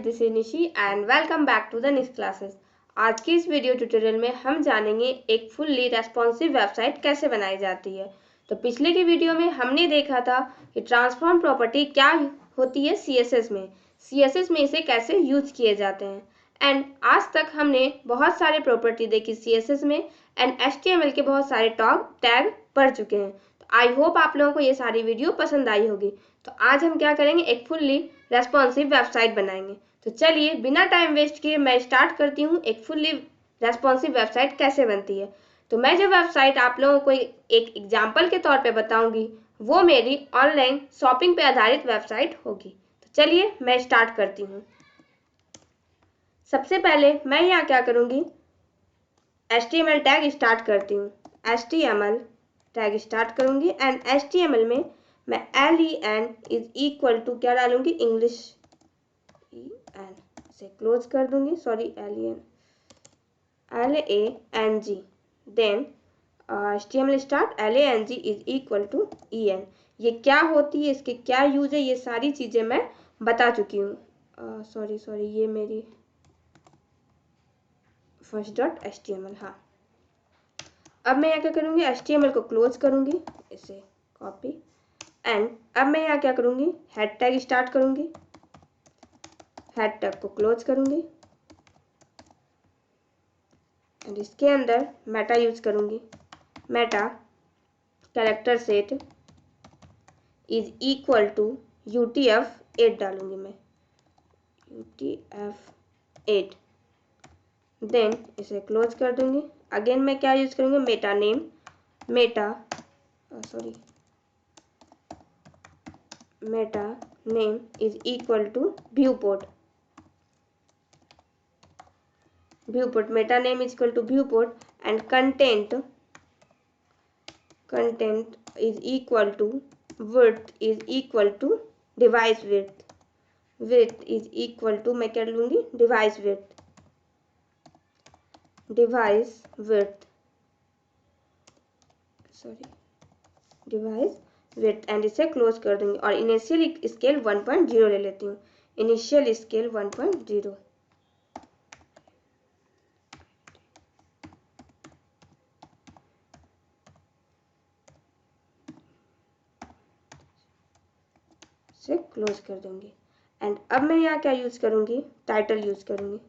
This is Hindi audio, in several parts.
This is Nishi and welcome back to the Nish classes. आज की इस वीडियो ट्यूटोरियल में हम जानेंगे एक फुल्ली रेस्पॉन्सिव वेबसाइट कैसे बनाई जाती है। तो पिछले की वीडियो में हमने देखा था कि ट्रांसफॉर्म प्रॉपर्टी क्या होती है सीएसएस में इसे कैसे यूज किए जाते हैं। एंड आज तक हमने बहुत सारे प्रॉपर्टी देखी सीएसएस में एंड एचटीएमएल के बहुत सारे टैग पढ़ चुके हैं। तो आई होप आप लोगों को ये सारी वीडियो पसंद आई होगी। तो आज हम क्या करेंगे, एक फुल्ली रेस्पॉन्सिव वेबसाइट बनाएंगे। तो चलिए बिना टाइम वेस्ट किए मैं स्टार्ट करती हूँ एक फुल्ली रेस्पॉन्सिव वेबसाइट कैसे बनती है। तो मैं जो वेबसाइट आप लोगों को एक एग्जाम्पल के तौर पे बताऊंगी वो मेरी ऑनलाइन शॉपिंग पे आधारित वेबसाइट होगी। तो चलिए मैं स्टार्ट करती हूँ। सबसे पहले मैं यहाँ क्या करूँगी, HTML टैग स्टार्ट करती हूँ। HTML टैग स्टार्ट करूँगी एंड HTML में मैं len इज इक्वल टू क्या डालूंगी, इंग्लिश एन से क्लोज कर दूंगी, sorry LANG then HTML start LANG is equal to EN। ये क्या होती है, इसके क्या यूज है, ये सारी चीज़ें मैं बता चुकी हूँ। सॉरी ये मेरी फर्स्ट डॉट HTML। हाँ, अब मैं यहाँ क्या करूँगी, HTML को क्लोज करूँगी, इसे कॉपी एंड अब मैं यहाँ क्या करूँगी, हेड टैग स्टार्ट करूँगी, हेड टैग को क्लोज करूँगी एंड इसके अंदर मेटा यूज करूँगी। Meta character set is equal to UTF-8 डालूंगी मैं, UTF-8 देन इसे क्लोज कर दूंगी। अगेन मैं क्या यूज करूँगी, meta name, meta name is equal to viewport, meta name is equal to viewport and content is equal to width is equal to device width is equal to मैं क्या लूँगी, device width एंड इसे क्लोज कर दूंगी और इनिशियल स्केल 1.0 ले लेती हूँ, इनिशियल स्केल 1.0 से क्लोज कर दूंगी एंड अब मैं यहाँ क्या यूज करूँगी, टाइटल यूज करूँगी।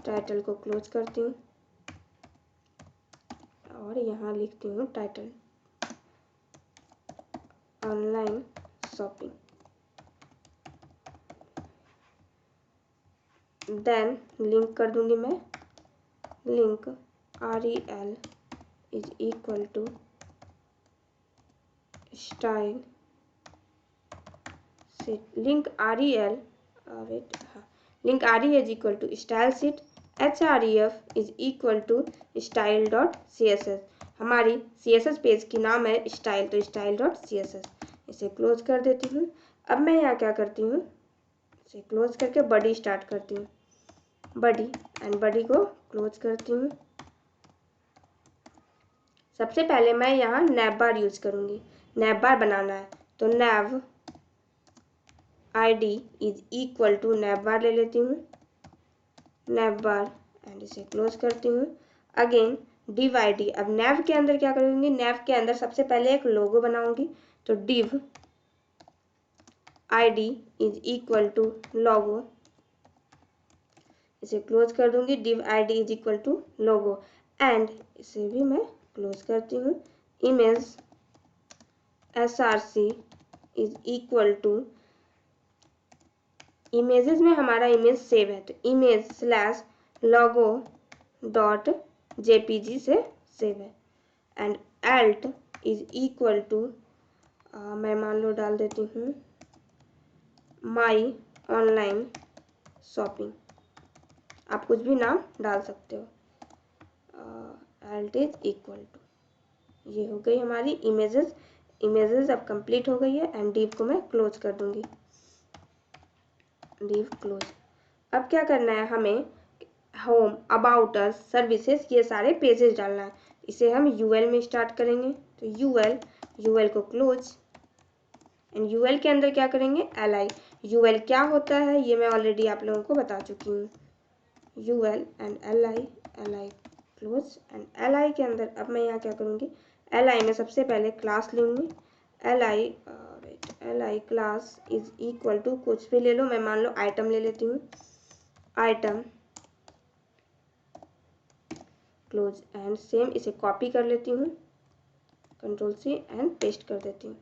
टाइटल को क्लोज करती हूँ और यहाँ लिखती हूँ title online shopping, then link कर दूंगी मैं, link rel is equal to style sheet, link rel link rel is equal to style sheet, href is equal to style dot css। हमारी css पेज की नाम है स्टाइल, तो स्टाइल डॉट css। इसे क्लोज कर देती हूँ। अब मैं यहाँ क्या करती हूँ, इसे क्लोज करके बॉडी स्टार्ट करती हूँ, बॉडी एंड बॉडी को क्लोज करती हूँ। सबसे पहले मैं यहाँ नैव बार यूज करूँगी, नैव बार बनाना है तो नैव ID इज इक्वल टू नैव बार ले लेती हूँ, नैव बार एंड इसे क्लोज करती हूँ। अगेन div ID, अब नैव के अंदर क्या करूँगी, नैव के अंदर सबसे पहले एक लोगो बनाऊंगी तो div ID is equal to logo, इसे क्लोज कर दूंगी, div ID is equal to logo and इसे भी मैं क्लोज करती हूँ। Image src is equal to, images में हमारा इमेज सेव है तो image slash logo dot JPG से सेव है and alt is equal to मैं मान लो डाल देती हूँ माई ऑनलाइन शॉपिंग, आप कुछ भी नाम डाल सकते हो। alt इज इक्वल टू, ये हो गई हमारी इमेजेस अब कंप्लीट हो गई है एंड div को मैं क्लोज कर दूंगी, div क्लोज। अब क्या करना है हमें, होम, अबाउट अस, सर्विसेज, ये सारे पेजेस डालना है। इसे हम UL में स्टार्ट करेंगे तो UL को क्लोज एंड यूएल के अंदर क्या करेंगे, li। यूएल क्या होता है ये मैं ऑलरेडी आप लोगों को बता चुकी हूँ, UL and li close. And li के अंदर अब मैं यहाँ क्या करूँगी, li में सबसे पहले क्लास लूँगी, li class is equal to कुछ भी ले लो, मैं मान लो आइटम ले लेती हूँ, आइटम क्लोज। एंड सेम इसे कॉपी कर लेती हूँ, कंट्रोल सी एंड पेस्ट कर देती हूँ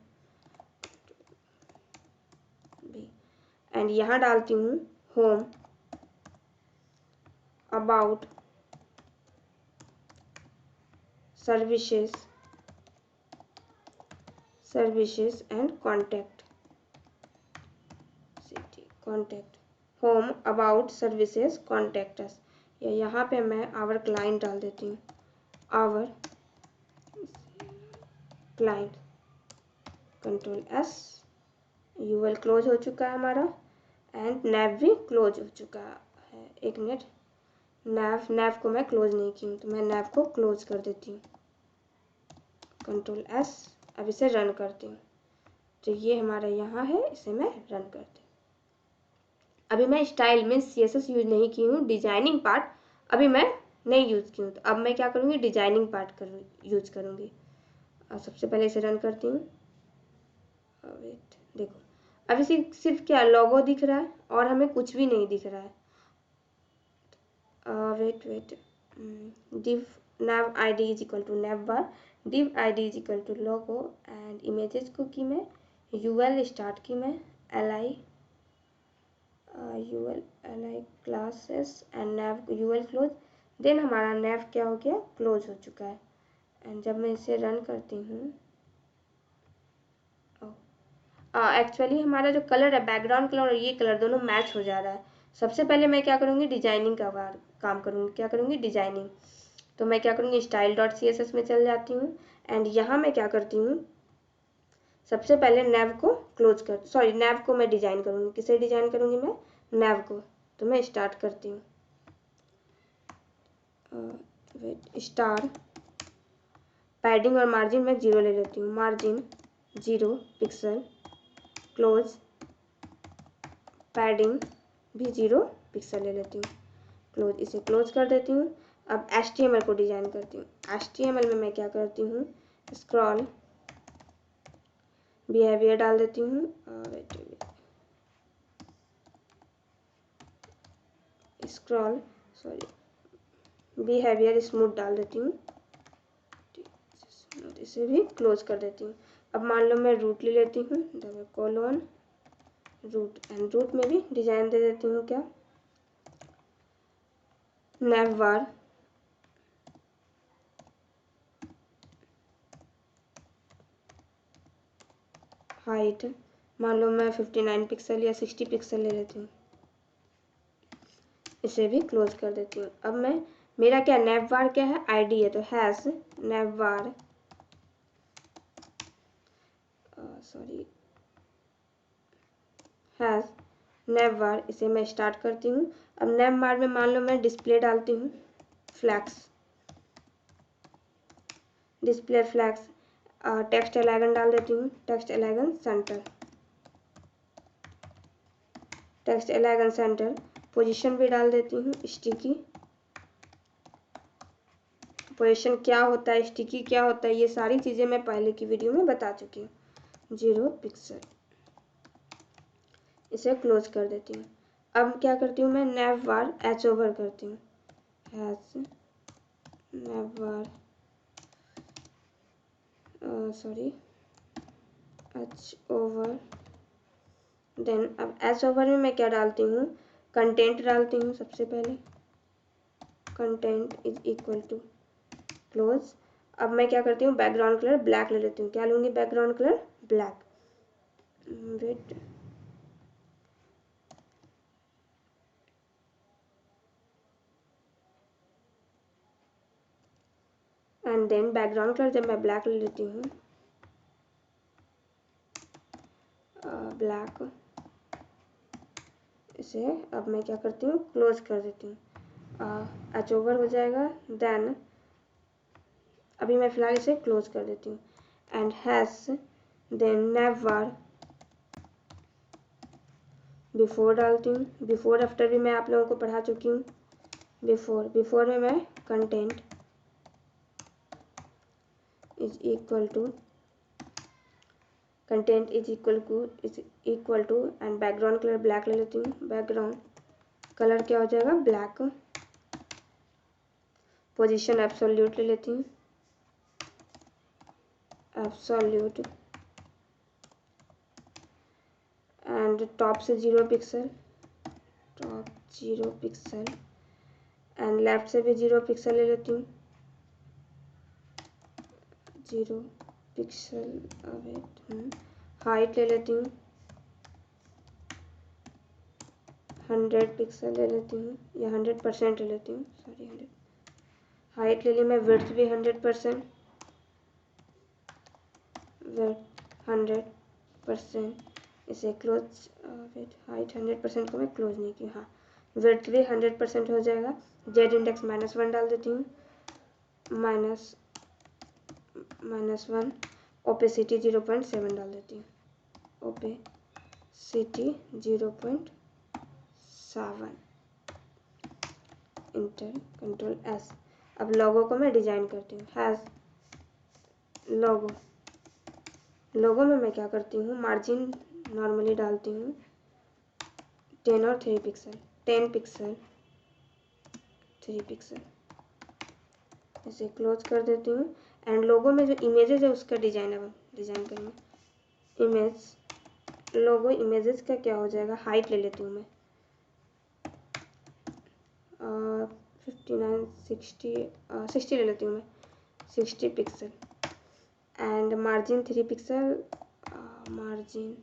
एंड यहाँ डालती हूँ home, about, services and contact, contact, home, about, services, contact us. या यहाँ पे मैं आवर क्लाइंट डाल देती हूँ, our client, control S. UL close हो चुका है हमारा एंड नैव भी क्लोज हो चुका है। एक मिनट, नैव को मैं क्लोज नहीं की हूँ तो मैं नैव को क्लोज कर देती हूँ, कंट्रोल एस। अब इसे रन करती हूँ तो ये हमारा यहाँ है, इसे मैं रन करती हूँ। अभी मैं स्टाइल में CSS यूज नहीं की हूँ, डिजाइनिंग पार्ट अभी मैं नहीं यूज की हूँ, तो अब मैं क्या करूँगी, डिजाइनिंग पार्ट यूज करूँगी। और सबसे पहले इसे रन करती हूँ। वेट, देखो अभी सिर्फ क्या लोगो दिख रहा है और हमें कुछ भी नहीं दिख रहा है। Wait, div nav id is equal to nav bar, div id is equal to logo and images को की मैं ul स्टार्ट की मैं li classes and nav ul close. Then हमारा nav क्या हो गया, क्लोज हो चुका है। एंड जब मैं इसे रन करती हूँ, एक्चुअली हमारा जो कलर है, बैकग्राउंड कलर और ये कलर दोनों मैच हो जा रहा है। सबसे पहले मैं क्या करूँगी, डिजाइनिंग का काम करूँगी। क्या करूँगी, डिजाइनिंग। तो मैं क्या करूँगी, style.css में चल जाती हूँ एंड यहाँ मैं क्या करती हूँ, सबसे पहले नैव को नैव को मैं डिजाइन करूँगी। किसे डिजाइन करूँगी, मैं नैव को। तो मैं स्टार्ट करती हूँ, स्टार, पैडिंग और मार्जिन मैं 0 ले लेती हूँ, मार्जिन 0 पिक्सल, क्लोज, पैडिंग भी 0 पिक्सल ले लेती हूँ, क्लोज। इसे क्लोज कर देती हूँ। अब HTML को डिजाइन करती हूँ। HTML में मैं क्या करती हूँ, स्क्रॉल, बिहेवियर डाल देती हूँ, बिहेवियर स्मूथ डाल देती हूँ, इसे भी क्लोज कर देती हूँ। अब मान लो मैं रूट ले लेती हूँ, double colon root and root में भी डिजाइन दे देती हूँ, क्या, नैवबार, हाइट मान लो मैं 59 पिक्सल या 60 पिक्सल ले लेती हूँ, इसे भी क्लोज कर देती हूँ। अब मैं, मेरा क्या नैवबार क्या है, आईडी है, तो हैश नैवबार, हैश नैवबार, इसे मैं स्टार्ट करती हूँ। अब नैवबार में मान लो मैं डिस्प्ले डालती हूँ, flex, display flex, text align डाल देती हूँ, text align center, text align center, position भी डाल देती हूँ, स्टिकी, पोजीशन क्या होता है, स्टिकी क्या होता है, ये सारी चीज़ें मैं पहले की वीडियो में बता चुकी हूँ, 0 पिक्सल। इसे क्लोज कर देती हूँ। अब क्या करती हूँ, मैं नैवबार एच ओवर करती हूँ, नैवबार एच ओवर। देन अब एच ओवर में मैं क्या डालती हूँ, कंटेंट डालती हूँ। सबसे पहले content is equal to close. अब मैं क्या करती हूँ, बैकग्राउंड कलर ब्लैक ले लेती हूँ। क्या लूँगी, background colour black, wait, and then background colour जब मैं ब्लैक ले लेती हूँ, ब्लैक, इसे अब मैं क्या करती हूँ, क्लोज कर देती हूँ, एच ओवर हो जाएगा। देन अभी मैं फिलहाल इसे क्लोज कर देती हूँ एंड हैश, देन नैवबार बिफोर डालती हूँ। बिफोर आफ्टर भी मैं आप लोगों को पढ़ा चुकी हूँ। बिफोर में मैं content is equal to and background colour black ले लेती हूँ। बैकग्राउंड कलर क्या हो जाएगा, ब्लैक। पोजीशन एब्सोल्यूट ले लेती हूँ, एब्सोल्यूट। एंड टॉप से 0 pixel, top 0 pixel. And left से भी 0 पिक्सल ले लेती हूँ, 0 पिक्सल। हाइट ले लेती हूँ, 100 पिक्सल ले लेती हूँ, या 100% ले लेती हूँ, सॉरी 100। हाइट ले ली मैं, विड्थ भी 100%, विड्थ 100%। इसे क्लोज, हाइट 100% को मैं क्लोज नहीं की, हाँ। विड्थ भी 100% हो जाएगा। जेड इंडेक्स -1 डाल देती हूँ, -1। ओपेसिटी 0.7 डाल देती हूँ, ओपेसिटी 0.7। Inter, control S. अब लोगो को मैं डिजाइन करती हूँ, हैज लोगो में मैं क्या करती हूँ, मार्जिन नॉर्मली डालती हूँ 10 और 3 पिक्सल, 10 पिक्सल 3 पिक्सल। इसे क्लोज कर देती हूँ। एंड लोगो में जो इमेजेस है उसका डिजाइन अब डिजाइन करेंगे। इमेज, लोगो इमेजेस का क्या हो जाएगा, हाइट ले लेती हूँ मैं 59 60 ले लेती हूँ मैं, 60 pixel. And margin 3 pixel, margin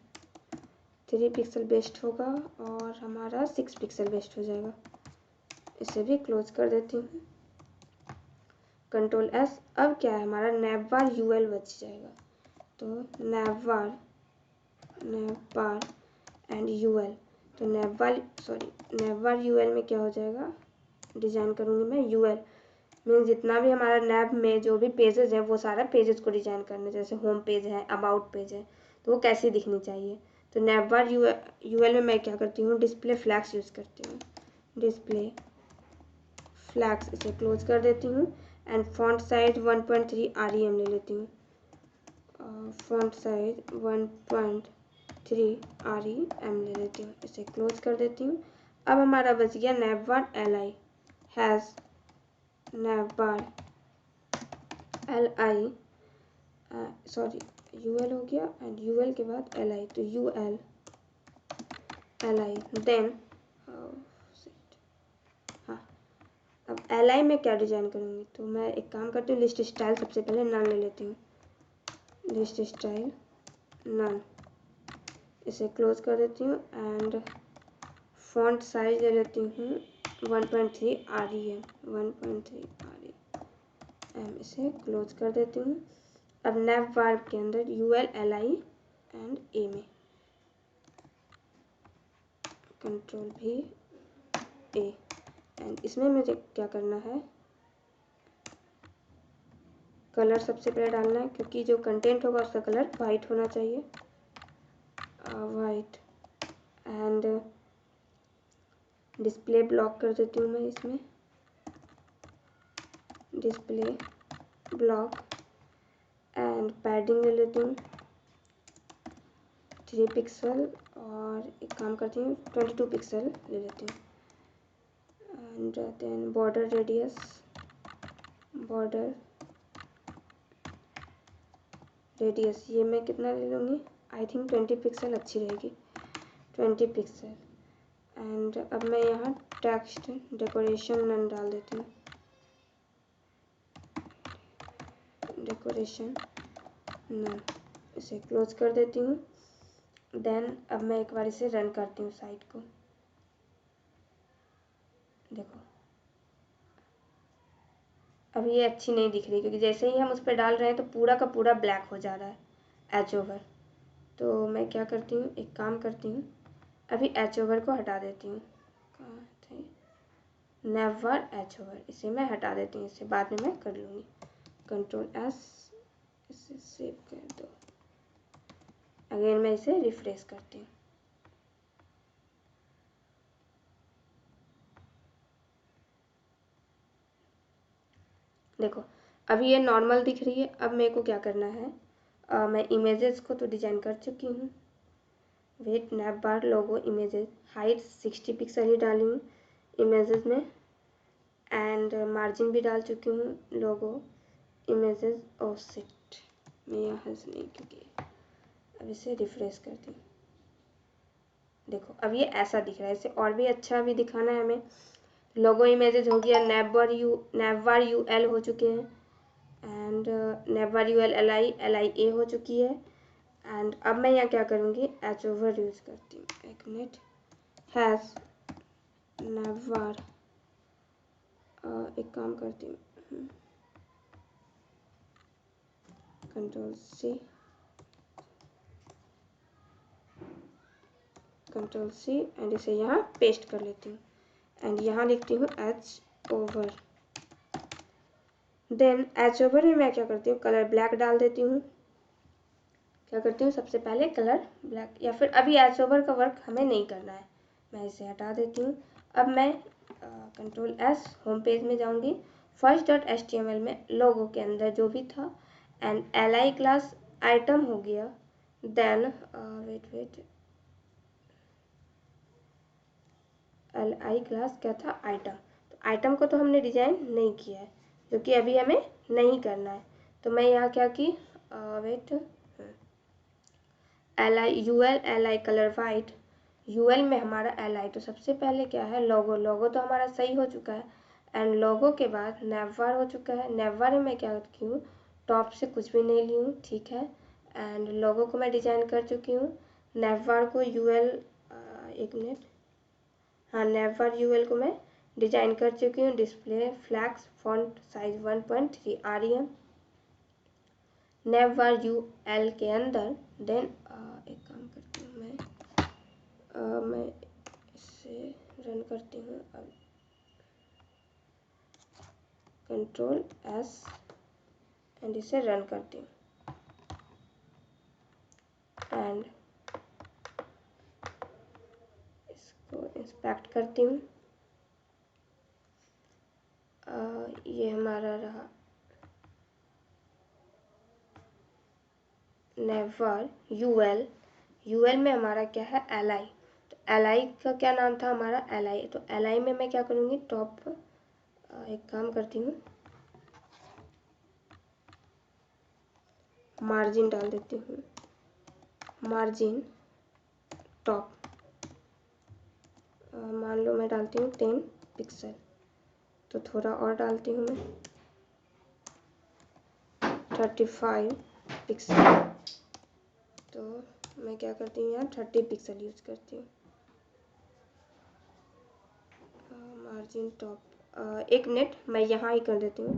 3 pixel best होगा और हमारा 6 पिक्सल बेस्ट हो जाएगा। इसे भी क्लोज कर देती हूँ, कंट्रोल एस। अब क्या है, हमारा नैवबार यूएल बच जाएगा। तो नैवबार एंड यूएल, तो नैवबार यूएल में क्या हो जाएगा, डिजाइन करूँगी मैं यूएल मीन्स जितना भी हमारा नैब में जो भी पेजेस है वो सारा पेजेस को डिजाइन करना, जैसे होम पेज है, अबाउट पेज है, तो वो कैसी दिखनी चाहिए। तो नैवबार यूएल में मैं क्या करती हूँ, डिस्प्ले फ्लैग्स यूज़ करती हूँ, डिस्प्ले फ्लैग्स। इसे क्लोज कर देती हूँ। एंड फॉन्ट साइज 1.3 REM ले लेती हूँ, फॉन्ट साइज 1.3 REM ले लेती हूँ। इसे क्लोज कर देती हूँ। अब हमारा बच गया navbar LI, hash navbar LI, sorry UL हो गया एंड UL के बाद LI, तो UL LI देन, हाँ। अब LI में क्या डिजाइन करूँगी, तो मैं एक काम करती हूँ, लिस्ट स्टाइल सबसे पहले नन ले लेती हूँ, लिस्ट स्टाइल नन। इसे क्लोज कर देती हूँ। एंड फॉन्ट साइज ले लेती हूँ 1.3 REM, 1.3 REM। इसे क्लोज कर देती हूँ। अब नैवबार के अंदर UL LI एंड A में कंट्रोल भी A। एंड इसमें मुझे क्या करना है, कलर सबसे पहले डालना है, क्योंकि जो कंटेंट होगा उसका कलर वाइट होना चाहिए, वाइट। एंड डिस्प्ले ब्लॉक कर देती हूँ मैं, इसमें डिस्प्ले ब्लॉक। एंड पैडिंग ले लेती हूँ 3 पिक्सल और एक काम करती हूँ 22 पिक्सल ले लेती हूँ। एंड देन बॉर्डर रेडियस, ये मैं कितना ले लूँगी, आई थिंक 20 पिक्सल अच्छी रहेगी, 20 पिक्सल। एंड अब मैं यहाँ टेक्स्ट डेकोरेशन नन डाल देती हूँ, डेकोरेशन नन। इसे क्लोज कर देती हूँ। देन अब मैं एक बार इसे रन करती हूँ साइट को, देखो अब ये अच्छी नहीं दिख रही, क्योंकि जैसे ही हम उस पर डाल रहे हैं तो पूरा का पूरा ब्लैक हो जा रहा है एच ओवर। तो मैं क्या करती हूँ, एक काम करती हूँ, अभी एच ओवर को हटा देती हूँ, नेवर एच ओवर, इसे मैं हटा देती हूँ, इसे बाद में मैं कर लूँगी, कंट्रोल एस। इसे सेव कर दो। अगेन मैं इसे रिफ्रेश करती हूँ, देखो अभी ये नॉर्मल दिख रही है। अब मेरे को क्या करना है, मैं इमेजेस को तो डिजाइन कर चुकी हूँ। वेट, नैप बार, लोगो, इमेजेस, हाइट 60 पिक्सल ही डाली हूँ इमेजेस में, एंड मार्जिन भी डाल चुकी हूँ, लोगो, इमेजेस, ऑफसेट मैं यहाँ से नहीं, क्योंकि अब इसे रिफ्रेश करती हूँ। देखो अब ये ऐसा दिख रहा है, इसे और भी अच्छा भी दिखाना है हमें। लोगो इमेजेस हो गया, नैपबार यूएल हो चुके हैं, एंड नैपबार यूएल एल आई ए हो चुकी है। एंड अब मैं यहाँ क्या करूँगी, एच ओवर यूज करती हूँ। एक मिनट, हैश नैपबार, एक काम करती हूँ, कंट्रोल सी एंड इसे यहाँ पेस्ट कर लेती हूँ, एंड यहाँ लिखती हूँ hover. Then hover में मैं क्या करती हूँ, कलर ब्लैक डाल देती हूँ। क्या करती हूँ, सबसे पहले कलर ब्लैक, या फिर अभी एच ओवर का वर्क हमें नहीं करना है, मैं इसे हटा देती हूँ। अब मैं कंट्रोल एस, होम पेज में जाऊँगी, first.html में लोगो के अंदर जो भी था, एंड li क्लास आइटम हो गया। देन वेट li क्लास क्या था, आइटम। तो आइटम को तो हमने डिजाइन नहीं किया है, जो कि अभी हमें नहीं करना है। तो मैं यहाँ क्या की, wait, li colour white, UL में हमारा li, तो सबसे पहले क्या है, लोगो तो हमारा सही हो चुका है। एंड लोगो के बाद नैपबार हो चुका है। नैपबार में मैं क्या की हूँ, टॉप से कुछ भी नहीं ली हूँ, ठीक है। एंड लोगो को मैं डिजाइन कर चुकी हूँ। नैपबार को यूएल, एक मिनट, हाँ, नैपबार यूएल को मैं डिजाइन कर चुकी हूँ। Display flex font size 1.3 REM navbar UL के अंदर। देन एक काम करती हूँ मैं इसे रन करती हूँ। अब कंट्रोल एस एंड इसे रन करती हूँ, एंड इसको इंस्पेक्ट करती हूँ। ये हमारा रहा नैपबार यूएल में हमारा क्या है, एलआई। तो एलआई का क्या नाम था हमारा, एलआई। तो एलआई में मैं क्या करूँगी, टॉप, एक काम करती हूँ, मार्जिन डाल देती हूँ, मार्जिन टॉप, मान लो मैं डालती हूँ 10 पिक्सल, तो थोड़ा और डालती हूँ मैं 35 पिक्सल। तो मैं क्या करती हूँ, यहाँ 30 पिक्सल यूज करती हूँ। मार्जिन टॉप, एक मिनट, मैं यहाँ ही कर देती हूँ,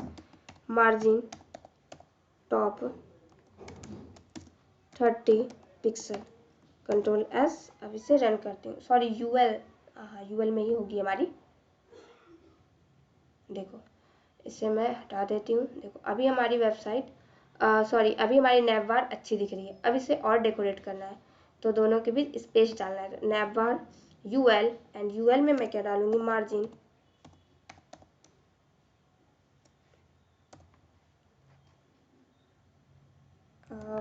margin top 30 pixel, control S. अब इसे रन करती हूँ। सॉरी, यूएल, हाँ यूएल में ही होगी हमारी। देखो इसे मैं हटा देती हूँ। देखो अभी हमारी वेबसाइट, सॉरी, अभी हमारी नैपबार अच्छी दिख रही है। अब इसे और डेकोरेट करना है, तो दोनों के बीच स्पेस डालना है। तो नैपबार यूएल, एंड यूएल में मैं क्या डालूंगी, मार्जिन,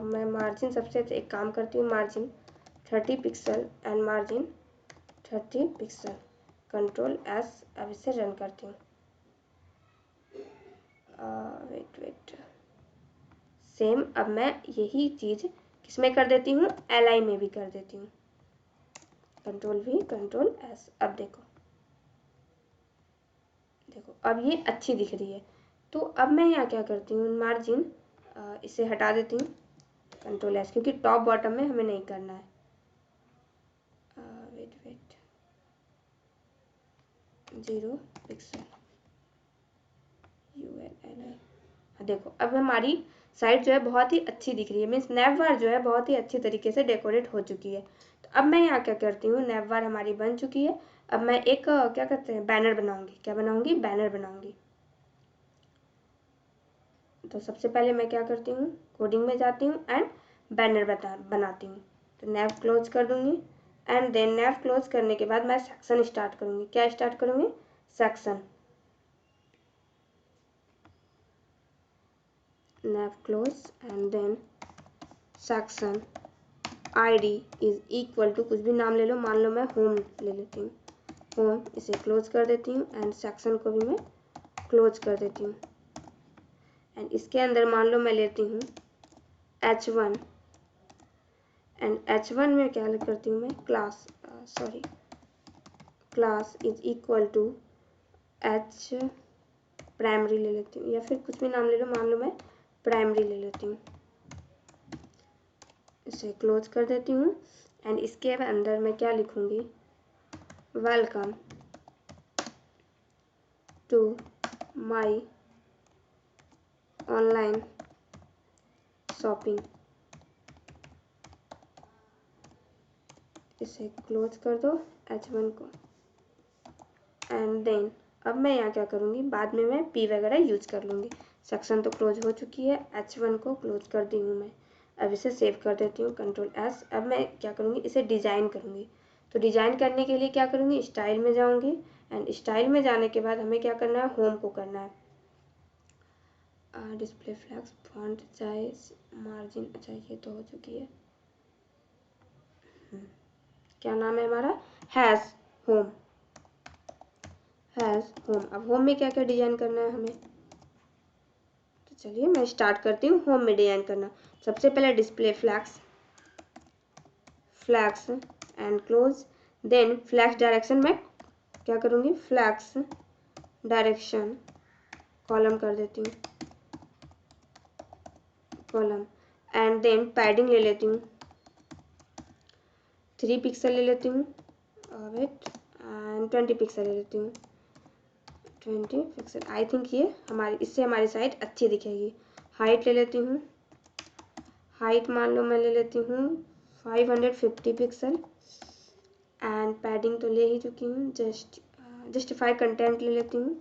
मैं मार्जिन सबसे एक काम करती हूँ, margin 30 pixel and margin 30 pixel, control S. अब इसे रन करती हूँ। वेट, सेम अब मैं यही चीज़ किसमें कर देती हूँ, एलआई में भी कर देती हूँ, कंट्रोल वी कंट्रोल एस। अब देखो अब ये अच्छी दिख रही है। तो अब मैं यहाँ क्या करती हूँ, मार्जिन, इसे हटा देती हूँ, कंट्रोल एस, क्योंकि टॉप बॉटम में हमें नहीं करना है। Wait 0 pixel UL. देखो अब हमारी साइट जो है बहुत ही अच्छी दिख रही है, मीन्स नैपबार जो है बहुत ही अच्छी तरीके से डेकोरेट हो चुकी है। तो अब मैं यहाँ क्या करती हूँ, नैपबार हमारी बन चुकी है। अब मैं एक क्या कहते हैं, बैनर बनाऊंगी। क्या बनाऊंगी, बैनर बनाऊंगी। तो सबसे पहले मैं क्या करती हूँ, कोडिंग में जाती हूँ एंड बैनर बनाती हूँ। तो नैव क्लोज कर दूंगी, एंड देन नैव क्लोज करने के बाद मैं सेक्शन स्टार्ट करूँगी। क्या स्टार्ट करूँगी, section. nav close and then section id is equal to कुछ भी नाम ले लो, मान लो मैं होम ले लेती हूँ, होम, इसे क्लोज कर देती हूँ एंड सेक्शन को भी मैं क्लोज कर देती हूँ एंड इसके अंदर मान लो मैं लेती हूँ h1 एंड h1 में क्या करती हूँ मैं, class class is equal to h primary ले लेती हूँ, या फिर कुछ भी नाम ले लो, मान लो मैं प्राइमरी ले लेती हूँ, इसे क्लोज कर देती हूँ एंड इसके अंदर मैं क्या लिखूँगी, welcome to my online shopping, इसे क्लोज कर दो h1 को एंड देन अब मैं यहाँ क्या करूँगी, बाद में मैं p वगैरह यूज कर लूँगी। सेक्शन तो क्लोज हो चुकी है, h1 को क्लोज कर दी हूँ मैं। अब इसे सेव कर देती हूँ, कंट्रोल S। अब मैं क्या करूँगी, इसे डिज़ाइन करूँगी। तो डिज़ाइन करने के लिए क्या करूँगी, स्टाइल में जाऊँगी एंड स्टाइल में जाने के बाद हमें क्या करना है, होम को करना है। Display flags, font size, margin, अच्छा ये तो हो चुकी है। क्या नाम है हमारा, हैज़ होम, हैज़ होम। अब होम में क्या क्या डिजाइन करना है हमें, तो चलिए मैं स्टार्ट करती हूँ होम में डिजाइन करना। सबसे पहले display flex and close, then flex direction में क्या करूँगी, फ्लैग्स डायरेक्शन कॉलम कर देती हूँ, कॉलम एंड देन पैडिंग ले लेती हूँ, 3 पिक्सल ले लेती हूँ, वेट एंड 20 पिक्सल ले लेती हूँ, 20 पिक्सल। आई थिंक ये इससे हमारी साइट अच्छी दिखेगी। हाइट ले लेती हूँ, हाइट मान लो मैं ले लेती हूँ 550 पिक्सल एंड पैडिंग तो ले ही चुकी हूँ, जस्टिफाई कंटेंट ले लेती हूँ,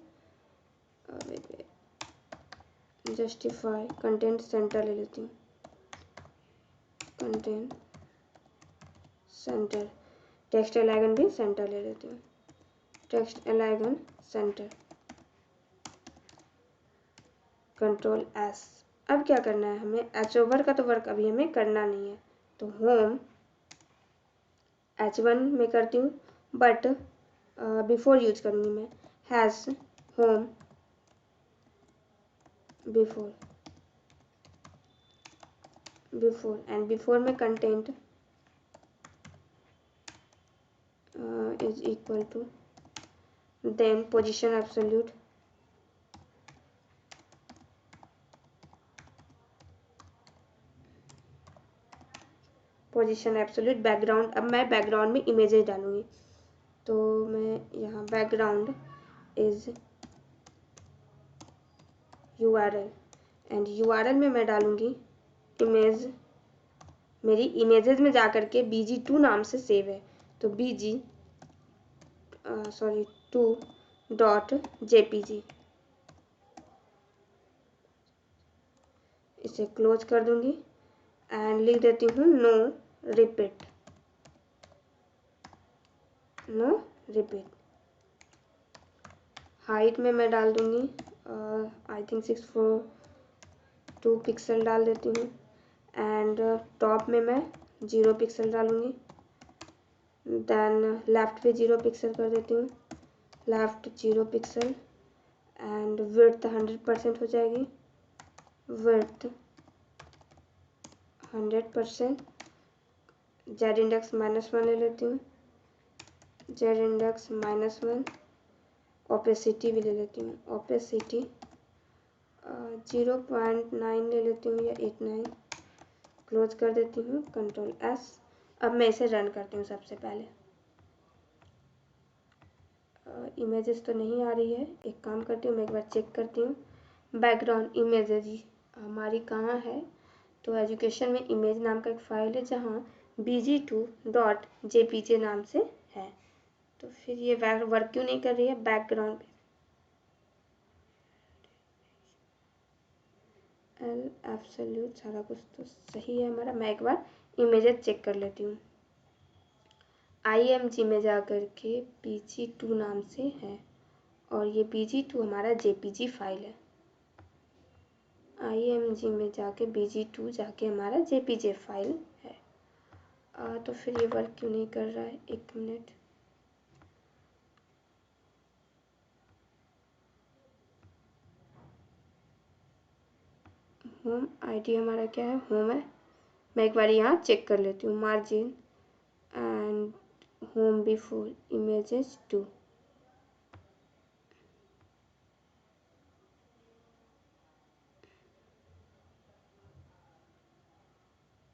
जस्टिफाई कंटेंट सेंटर ले लेती हूँ, कंटेंट सेंटर, टेक्स्ट अलाइगन भी सेंटर ले लेती हूँ, टेक्स्ट अलाइगन सेंटर, कंट्रोल S। अब क्या करना है हमें, एच ओवर का तो वर्क अभी हमें करना नहीं है, तो होम h1 में करती हूँ, बट बिफोर यूज करूँगी मैं, hash home before and before में content is equal to, then position absolute, position absolute background. अब मैं बैकग्राउंड में इमेजेस डालूंगी, तो मैं यहाँ background is URL and URL में मैं डालूंगी इमेज, मेरी इमेजेस में जाकर के bg2 नाम से सेव है, तो bg2.jpg, इसे क्लोज कर दूंगी एंड लिख देती हूँ नो रिपीट, हाइट में मैं डाल दूंगी आई थिंक 642 पिक्सल डाल देती हूँ एंड टॉप में मैं 0 पिक्सल डालूंगी, देन लेफ्ट पे 0 पिक्सल कर देती हूँ, लेफ्ट 0 पिक्सल एंड विड्थ 100% हो जाएगी, विड्थ 100%, जेड इंडेक्स -1 ले लेती हूँ, जेड इंडेक्स -1, ओपेसिटी भी ले लेती हूँ, ओपेसिटी 0.9 ले लेती हूँ या 89, क्लोज कर देती हूँ, कंट्रोल S। अब मैं इसे रन करती हूँ। सबसे पहले इमेजेस तो नहीं आ रही है, एक काम करती हूँ मैं, एक बार चेक करती हूँ बैकग्राउंड इमेजेस हमारी कहाँ है, तो एजुकेशन में इमेज नाम का एक फाइल है जहाँ bg2.jpg नाम से है, तो फिर ये वर्क क्यों नहीं कर रही है, बैकग्राउंड एब्सोल्यूट सारा कुछ तो सही है हमारा। मैं एक बार इमेजेस चेक कर लेती हूँ, IMG में जा कर के bg2 नाम से है और ये bg2 हमारा JPG फाइल है, IMG में जाके BG2 जाके हमारा JPG फाइल है। तो फिर ये वर्क क्यों नहीं कर रहा है, 1 मिनट। होम ID हमारा क्या है, होम है। मैं एक बार यहाँ चेक कर लेती हूँ, margin and home before images 2।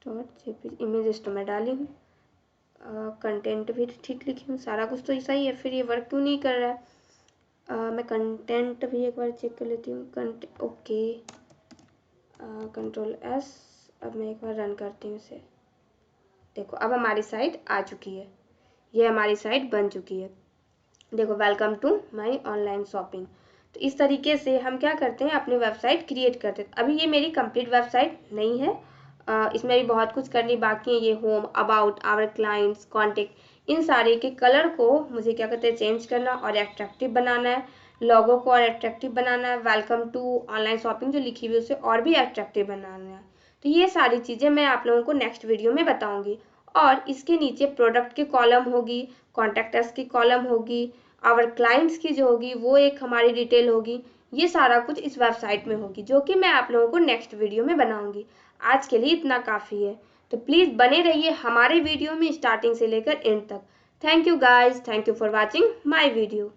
.jpg images तो मैं डाली हूँ, कंटेंट भी ठीक लिखी हूँ, सारा कुछ तो सही है, फिर ये वर्क क्यों नहीं कर रहा है। मैं कंटेंट भी एक बार चेक कर लेती हूँ। Okay, Ctrl+S। अब मैं एक बार रन करती हूँ इसे। देखो अब हमारी साइट आ चुकी है, ये हमारी साइट बन चुकी है। देखो, welcome to my online shopping. तो इस तरीके से हम क्या करते हैं, अपनी वेबसाइट क्रिएट करते हैं। अभी ये मेरी कंप्लीट वेबसाइट नहीं है, इसमें भी बहुत कुछ करनी बाकी है। ये home, about, our clients, contact, इन सारे के कलर को मुझे क्या कहते हैं चेंज करना और एट्रैक्टिव बनाना है। लोगो को और एट्रैक्टिव बनाना है। वेलकम टू ऑनलाइन शॉपिंग जो लिखी हुई है उसे और भी एट्रैक्टिव बनाना है। तो ये सारी चीज़ें मैं आप लोगों को नेक्स्ट वीडियो में बताऊंगी। और इसके नीचे प्रोडक्ट की कॉलम होगी, कॉन्टैक्ट अस की कॉलम होगी, आवर क्लाइंट्स की जो होगी वो एक हमारी डिटेल होगी। ये सारा कुछ इस वेबसाइट में होगी, जो कि मैं आप लोगों को नेक्स्ट वीडियो में बनाऊंगी। आज के लिए इतना काफ़ी है, तो प्लीज़ बने रहिए हमारे वीडियो में स्टार्टिंग से लेकर एंड तक। Thank you guys, thank you for watching my video.